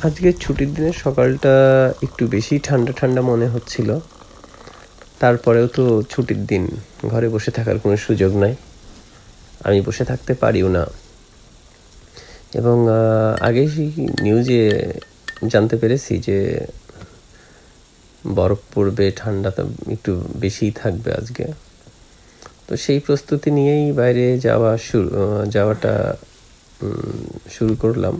আজকে ছুটির দিনের সকালটা একটু বেশি ঠান্ডা ঠান্ডা মনে হচ্ছিল। তারপরেও তো ছুটির দিন, ঘরে বসে থাকার কোনো সুযোগ নাই, আমি বসে থাকতে পারিও না। এবং আগেই নিউজে জানতে পেরেছি যে বরফ পড়বে, ঠান্ডাটা একটু বেশিই থাকবে আজকে। তো সেই প্রস্তুতি নিয়েই বাইরে যাওয়াটা শুরু করলাম।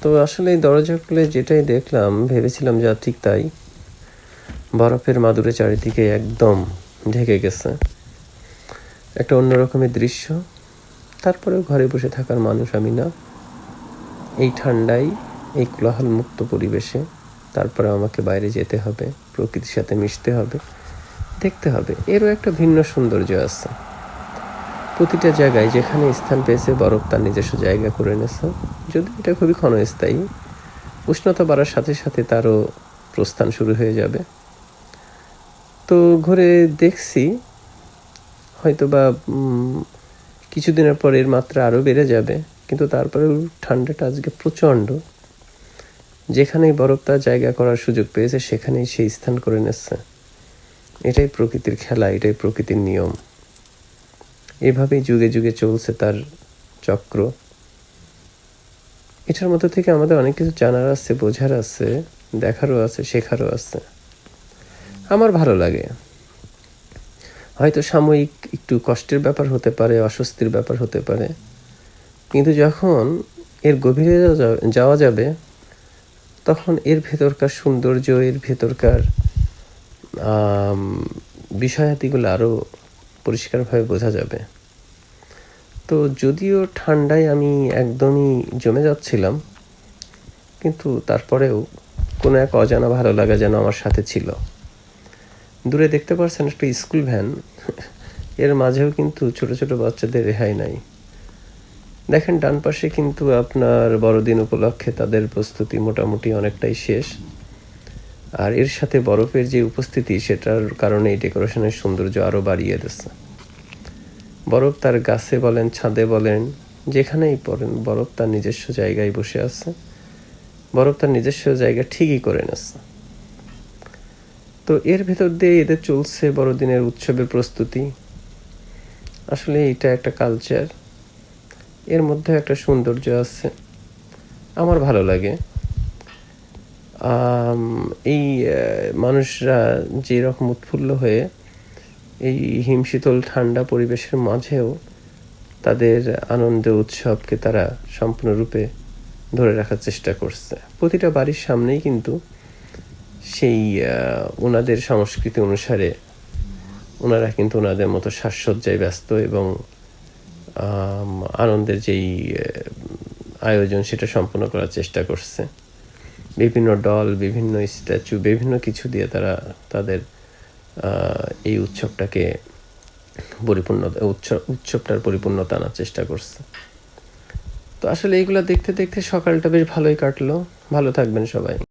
তো আসলে এই দরজা খুলে যেটাই দেখলাম, ভেবেছিলাম যা ঠিক তাই। বরফের মাদুরে চারিদিকে একদম ঢেকে গেছে, একটা অন্যরকমের দৃশ্য। তারপরেও ঘরে বসে থাকার মানুষ আমি না। এই ঠান্ডায়, এই কোলাহল মুক্ত পরিবেশে তারপরে আমাকে বাইরে যেতে হবে, প্রকৃতির সাথে মিশতে হবে, দেখতে হবে। এরও একটা ভিন্ন সৌন্দর্য আছে। প্রতিটা জায়গায় যেখানে স্থান পেয়েছে বরফ তার নিজস্ব জায়গা করে নিয়েছে। যদি এটা খুবই ক্ষণস্থায়ী, উষ্ণতা বাড়ার সাথে সাথে তারও প্রস্থান শুরু হয়ে যাবে। তো ঘুরে দেখছি হয়তো বা কিছুদিনের পর এর মাত্রা আরও বেড়ে যাবে, কিন্তু তারপরেও ঠান্ডাটা আজকে প্রচণ্ড। যেখানেই বরফ তার জায়গা করার সুযোগ পেয়েছে সেখানেই সেই স্থান করে নিচ্ছে। এটাই প্রকৃতির খেলা, এটাই প্রকৃতির নিয়ম। এভাবেই যুগে যুগে চলছে তার চক্র। এটার মধ্যে থেকে আমাদের অনেক কিছু জানার আছে, বোঝার আছে, দেখারও আছে, শেখারও আছে। আমার ভালো লাগে। হয়তো সাময়িক একটু কষ্টের ব্যাপার হতে পারে, অস্বস্তির ব্যাপার হতে পারে, কিন্তু যখন এর গভীরে যাওয়া যাবে তখন এর ভেতরকার সৌন্দর্য, এর ভেতরকার বিষয়াদিগুলো আরও পরিষ্কারভাবে বোঝা যাবে। তো যদিও ঠান্ডায় আমি একদমই জমে যাচ্ছিলাম, কিন্তু তারপরেও কোনো এক অজানা ভালো লাগা যেন আমার সাথে ছিল। দূরে দেখতে পাচ্ছেন একটা স্কুল ভ্যান, এর মাঝেও কিন্তু ছোট ছোট বাচ্চাদের রেহাই নাই। দেখেন ডান পাশে কিন্তু আপনার বড়দিন উপলক্ষে তাদের প্রস্তুতি মোটামুটি অনেকটাই শেষ। আর এর সাথে বরফের যে উপস্থিতি, সেটার কারণে এই ডেকোরেশনের সৌন্দর্য আরও বাড়িয়ে দিচ্ছে। বরফ তার গাছে বলেন, ছাদে বলেন, যেখানেই পড়েন, বরফ তার নিজস্ব জায়গায় বসে আছে। বরফ তার নিজস্ব জায়গা ঠিকই করে নিচ্ছে। তো এর ভেতর দিয়ে এদের চলছে বড়দিনের উৎসবের প্রস্তুতি। আসলে এটা একটা কালচার, এর মধ্যে একটা সৌন্দর্য আছে, আমার ভালো লাগে। এই মানুষরা যেরকম উৎফুল্ল হয়ে এই হিমশীতল ঠান্ডা পরিবেশের মাঝেও তাদের আনন্দ উৎসবকে তারা সম্পূর্ণরূপে ধরে রাখার চেষ্টা করছে। প্রতিটা বাড়ির সামনেই কিন্তু সেই ওনাদের সংস্কৃতি অনুসারে ওনারা কিন্তু ওনাদের মতো সাজসজ্জায় ব্যস্ত এবং আনন্দের যেই আয়োজন সেটা সম্পন্ন করার চেষ্টা করছে। বিভিন্ন দল, বিভিন্ন স্ট্যাচু, বিভিন্ন কিছু দিয়ে তারা তাদের এই উৎসবটাকে উৎসবটার পরিপূর্ণতা আনার চেষ্টা করছে। তো আসলে এইগুলো দেখতে দেখতে সকালটা বেশ ভালোই কাটলো। ভালো থাকবেন সবাই।